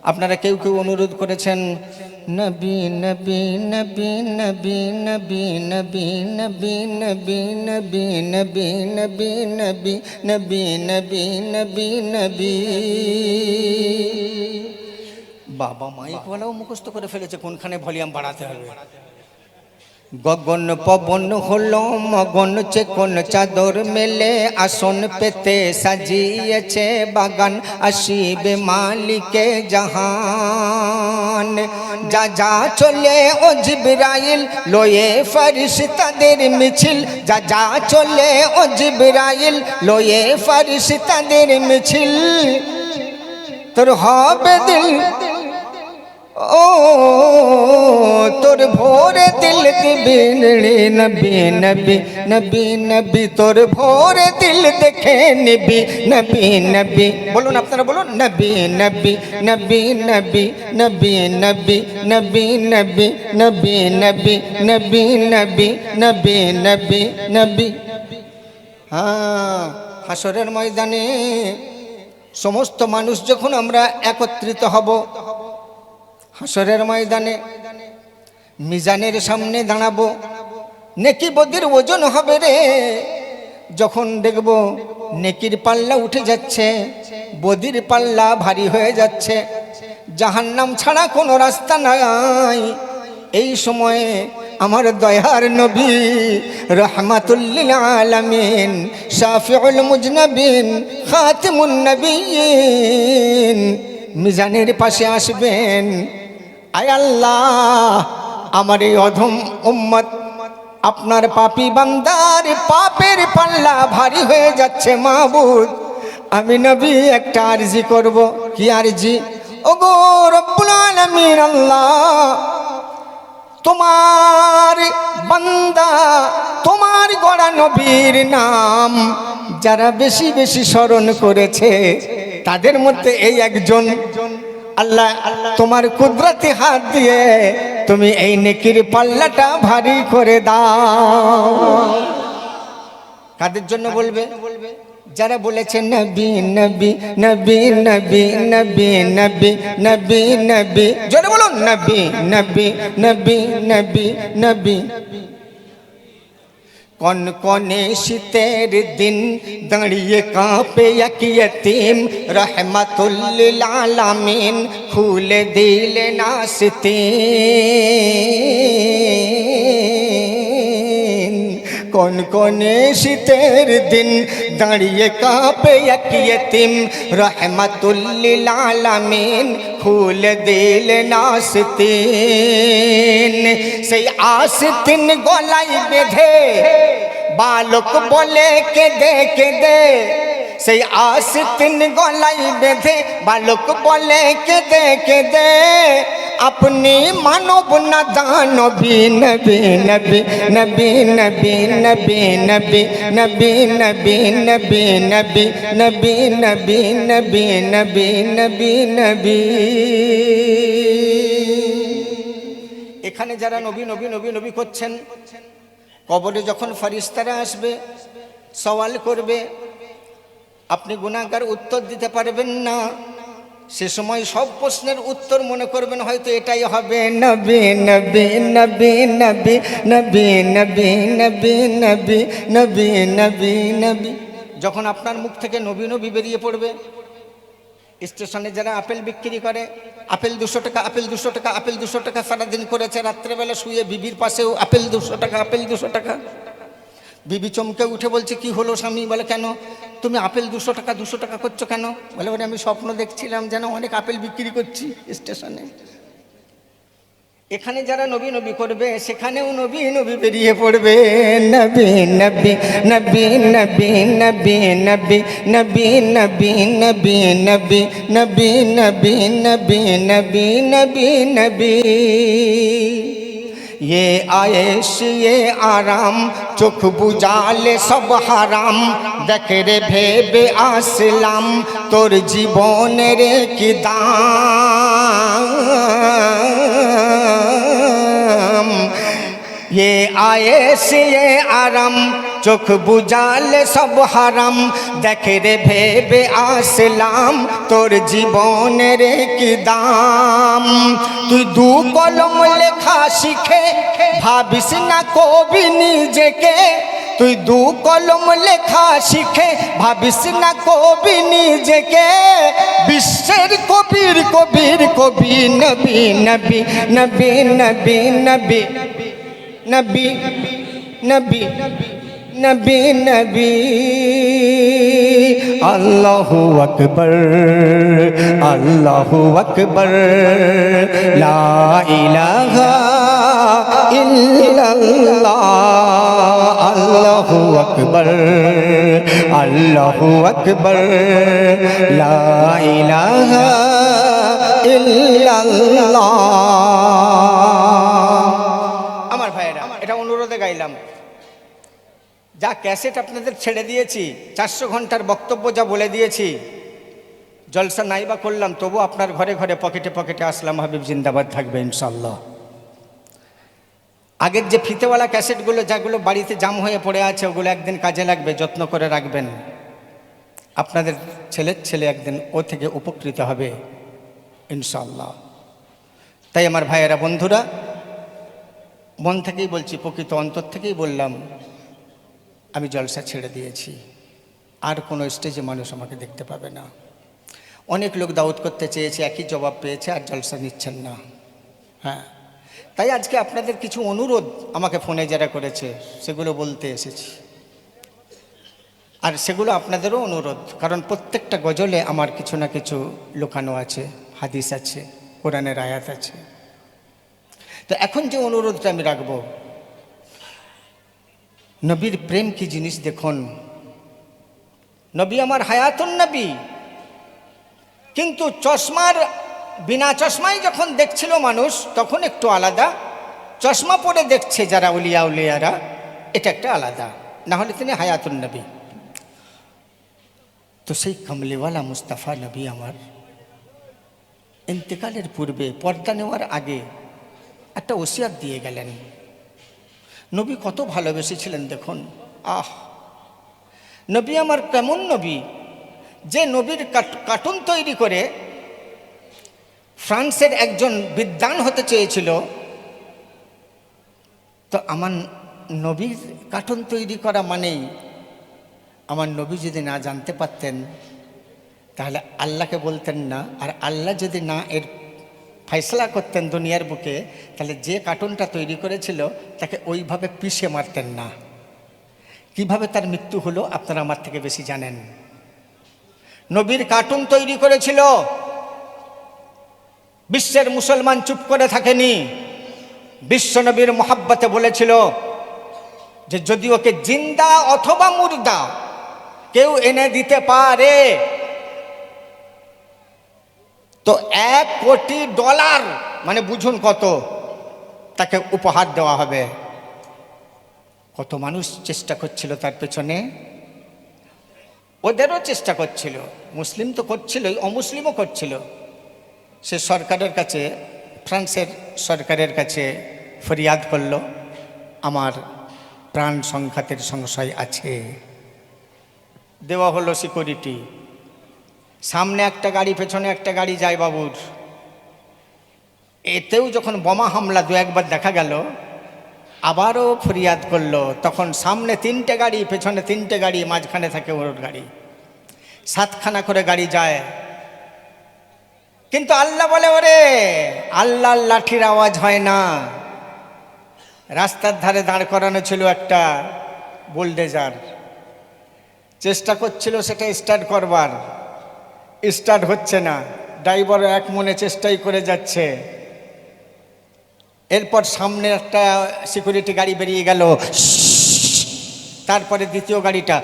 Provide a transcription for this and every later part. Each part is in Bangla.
আপনারা কেউ কেউ অনুরোধ করেছেন, নবী নবী নবী নবী নবী নবী নবী নবী নবী নবী নবী নবী নবী নবী নবী নবী। বাবা মাইকওয়ালাও মুখস্থ করে ফেলেছে কোনখানে ভলিউম বাড়াতে হবে। গগন পবন হলো মগন চেকন চাদর মেলে আসন পেতে সাজিয়েছে বাগান আসিবে মালিকে জাহান। যা যা চলে ও জিবরাইল লয়ে ফেরেশতাদের মিছিল, যা যা চলে ও জিবরাইল লয়ে ফেরেশতাদের মিছিল। তোর হবে দিল ও তোর ভোরে দিল দিবি নবী নবী নবী নবী, তোর ভোরে দিল দেখে নিবি নবী নবী। বলুন আপনারা বলুন, নবী নবী নবী নবী নবী নবী নবী নবী নবী নবী নবী নবী নবী নবী নবী। হ্যাঁ, হাসরের ময়দানে সমস্ত মানুষ যখন আমরা একত্রিত হব, হাসরের ময়দানে মিজানের সামনে দাঁড়াবো, নেকি বদির ওজন হবে রে। যখন দেখব নেকির পাল্লা উঠে যাচ্ছে, বদির পাল্লা ভারী হয়ে যাচ্ছে, জাহান্নাম ছাড়া কোনো রাস্তা নাই, এই সময়ে আমার দয়ার নবী রাহমাতুল আলামিন শাফিউল মুজনাবিন খাতিমুন নবিয়্যিন মিজানের পাশে আসবেন। আয় আল্লাহ, আমার এই অধম উম্মত আপনার পাপী বান্দার পাপের পাল্লা ভারী হয়ে যাচ্ছে মাবুদ। আমি নবী একটা আরজি করব। কি আরজি? ওগো রব্বুল আলামিন আল্লাহ, তোমার বান্দা তোমার গড়া নবীর নাম যারা বেশি বেশি স্মরণ করেছে তাদের মধ্যে এই একজন। আল্লাহ তোমার কুদরতি হাত দিয়ে তুমি এই নেকির পাল্লাটা ভারী করে দাও। কাদের জন্য বলবে? যারা বলেছেন নবী নবী নবী নবী নবী নবী নবী নবী, জোরে বলুন নবী নবী নবী নবী নবী। কনকনে শীতের দিন দাঁড়িয়ে কাঁপে এক ইয়তীম, রহমাতুল লিল আলামিন খুলে দিলেন আস্তিন। কনকনে শীতের দিন দাঁড়িয়ে কাঁপে এক ইয়তীম, রহমাতুল লিল আলামিন খুলে দিলেন আস্তিন। সেই আস্তিন গলায় বেঁধে বালক বলে কেঁদে কেঁদে, সেই আস্তিন গলায় বেঁধে বালক বলে কেঁদে কেঁদে, আপনি মানব না দানবী নবী নবী নবী নবী নবী নবী নবী নবী নবী নবী নবী নবী নবী নবী নবী নবী। এখানে যারা নবী নবী নবী নবী করছেন, কবরে যখন ফেরেশতারা আসবে সওয়াল করবে, আপনি গুনাহগার উত্তর দিতে পারবেন না। সে সময় সব প্রশ্নের উত্তর মনে করবেন হয়তো এটাই হবে, নবী নবী নবী নবী নবী নবী নবী নবী নবী নবী নবী। যখন আপনার মুখ থেকে নবী নবী বেরিয়ে পড়বে, স্টেশনে যারা আপেল বিক্রি করে, আপেল 200 টাকা, আপেল 200 টাকা, আপেল 200 টাকা সারাদিন করেছে, রাত্রেবেলা শুয়ে বিবির পাশেও আপেল 200 টাকা, আপেল 200 টাকা। বিবি চমকে উঠে বলছে কি হলো স্বামী? বলে কেন তুমি আপেল 200 টাকা 200 টাকা করছো কেন? বলে বলে আমি স্বপ্ন দেখছিলাম যেন অনেক আপেল বিক্রি করছি স্টেশনে। এখানে যারা নবী নবী করবে সেখানেও নবী নবী বেরিয়ে পড়বে, নবী নবী নবী নবী নবী নবী নবী নবী নবী নবী নবী নবী নবী নবী নবী নবী। ये आयश ये आराम चोख बुझाले सब हाराम, देख रे भेबे आसलाम तोर जीवनेर कि दाम। ये आयश ये आराम চোখ বুঝালে সব হারাম, দেখে রে ভেবে আসলাম তোর জীবনের কি দাম। তুই দু কলম লেখা শিখে ভাবিস না কবি নিজেকে, তুই দু কলম লেখা শিখে ভাবিস না কবি নিজেকে। বিশ্বের কবির কবির কবি নবী নবী নবী নবী নবী নবী নবী নবী নবী। আল্লাহু আকবার আল্লাহু আকবার লা ইলাহা ইল্লাল্লাহ। আল্লাহু আকবার আল্লাহু আকবার লা ইলাহা ইল্লাল্লাহ। আমার ভাইয়েরা, এটা অনুরোধে গাইলাম। যা ক্যাসেট আপনাদের ছেড়ে দিয়েছি, 400 ঘন্টার বক্তব্য যা বলে দিয়েছি, জলসা নাইবা করলাম, তবু আপনার ঘরে ঘরে পকেটে পকেটে আসলাম হাবিব জিন্দাবাদ থাকবে ইনশাল্লাহ। আগের যে ফিতেওয়ালা ক্যাসেটগুলো যেগুলো বাড়িতে জাম হয়ে পড়ে আছে, ওগুলো একদিন কাজে লাগবে, যত্ন করে রাখবেন। আপনাদের ছেলের ছেলে একদিন ও থেকে উপকৃত হবে ইনশাল্লাহ। তাই আমার ভাইয়েরা, বন্ধুরা, মন থেকেই বলছি, প্রকৃত অন্তর থেকেই বললাম, আমি জলসা ছেড়ে দিয়েছি। আর কোনো স্টেজে মানুষ আমাকে দেখতে পাবে না। অনেক লোক দাওয়াত করতে চেয়েছে, একই জবাব পেয়েছে, আর জলসা নিচ্ছেন না। হ্যাঁ, তাই আজকে আপনাদের কিছু অনুরোধ আমাকে ফোনে যারা করেছে সেগুলো বলতে এসেছি। আর সেগুলো আপনাদেরও অনুরোধ, কারণ প্রত্যেকটা গজলে আমার কিছু না কিছু লুকানো আছে, হাদিস আছে, কোরআনের আয়াত আছে। তো এখন যে অনুরোধটা আমি রাখবো, নবীর প্রেম কি জিনিস দেখুন। নবী আমার হায়াতুন নবী, কিন্তু চশমার বিনা চশমাই যখন দেখছিল মানুষ তখন একটু আলাদা, চশমা পরে দেখছে যারা উলিয়া উলিয়ারা, এটা একটা আলাদা, না হলে তিনি হায়াতুন নবী। তো সেই কমলিওয়ালা মুস্তাফা নবী আমার ইন্তেকালের পূর্বে, পর্দা নেওয়ার আগে একটা ওসিয়াত দিয়ে গেলেন। নবী কত ভালোবেসেছিলেন দেখুন। আহ, নবী আমার কেমন নবী, যে নবীর কার্টুন তৈরি করে ফ্রান্সের একজন বিদ্বান হতে চেয়েছিল। তো আমার নবীর কার্টুন তৈরি করা মানেই, আমার নবী যদি না জানতে পারতেন তাহলে আল্লাহকে বলতেন না, আর আল্লাহ যদি না এর ফয়সলা করতেন দুনিয়ার বুকে, তাহলে যে কার্টুনটা তৈরি করেছিল তাকে ওইভাবে পিষে মারতেন না। কিভাবে তার মৃত্যু হলো আপনারা আমার থেকে বেশি জানেন। নবীর কার্টুন তৈরি করেছিল, বিশ্বের মুসলমান চুপ করে থাকেনি। বিশ্ব নবীর মোহাব্বতে বলেছিল যে যদি ওকে জিন্দা অথবা মুর্দা কেউ এনে দিতে পারে তো $1 কোটি, মানে বুঝুন কত, তাকে উপহার দেওয়া হবে। কত মানুষ চেষ্টা করছিল তার পেছনে, ওদেরও চেষ্টা করছিল, মুসলিম তো করছিলই, অমুসলিমও করছিল। সে সরকারের কাছে, ফ্রান্সের সরকারের কাছে ফরিয়াদ করল, আমার প্রাণ সংঘাতের সংশয় আছে। দেওয়া হলো সিকিউরিটি, সামনে একটা গাড়ি, পেছনে একটা গাড়ি যায় বাবুর। এতেও যখন বোমা হামলা 2-1 দেখা গেল, আবারও ফরিয়াদ করলো। তখন সামনে 3টে গাড়ি, পেছনে 3টে গাড়ি, মাঝখানে থাকে ওর গাড়ি, 7খানা করে গাড়ি যায়। কিন্তু আল্লাহ বলে, ওরে আল্লাহর লাঠির আওয়াজ হয় না। রাস্তার ধারে দাঁড় করানো ছিল একটা বুলডোজার, চেষ্টা করছিল সেটা স্টার্ট করবার, স্টার্ট হচ্ছে না। ড্রাইভার এক মনে চেষ্টাই করে যাচ্ছে। এরপর সামনে একটা সিকিউরিটি গাড়ি বেরিয়ে গেল, তারপরে দ্বিতীয় গাড়িটা,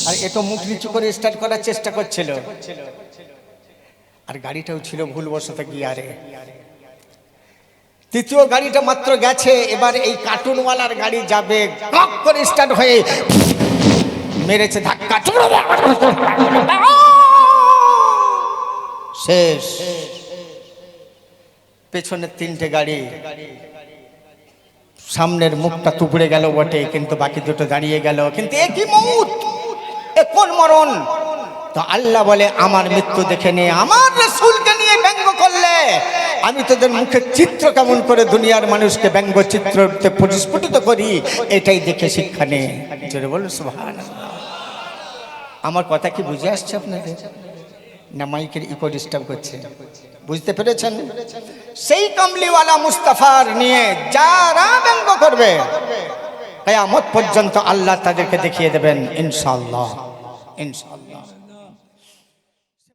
আর এ তো মুখ নিচু করে স্টার্ট করার চেষ্টা করছিল, আর গাড়িটাও ছিল ভুলবশত গিয়ারে। তৃতীয় গাড়িটা মাত্র গেছে, এবার এই কার্টুনওয়ালার গাড়ি যাবে, কক করে স্টার্ট হয়ে মেরেছে ধাক্কা, শেষ। পেছনের 3টে গাড়ি সামনের মুখটা তুবড়ে গেল বটে, কিন্তু বাকি দুটো দাঁড়িয়ে গেল। কিন্তু এ কি মউত, এ কোন মরণ? তো আল্লাহ বলে, আমার মৃত্যু দেখে নে, আমার রাসূলকে নিয়ে ব্যঙ্গ করলে আমি তোদের মুখের চিত্র কেমন করে দুনিয়ার মানুষকে ব্যঙ্গ চিত্রতে পরিস্ফুটিত করি, এটাই দেখে শিক্ষা নে। জোরে বলুন সুবহানাল্লাহ। আমার কথা কি বুঝে আসছে আপনাদের? না মাইকের ইকো ডিস্টার্ব করছে? বুঝতে পেরেছেন? সেই কামলিওয়ালা মুস্তাফার নিয়ে যারা ব্যঙ্গ করবে, কিয়ামত পর্যন্ত আল্লাহ তাদেরকে দেখিয়ে দেবেন ইনশাআল্লাহ, ইনশাআল্লাহ।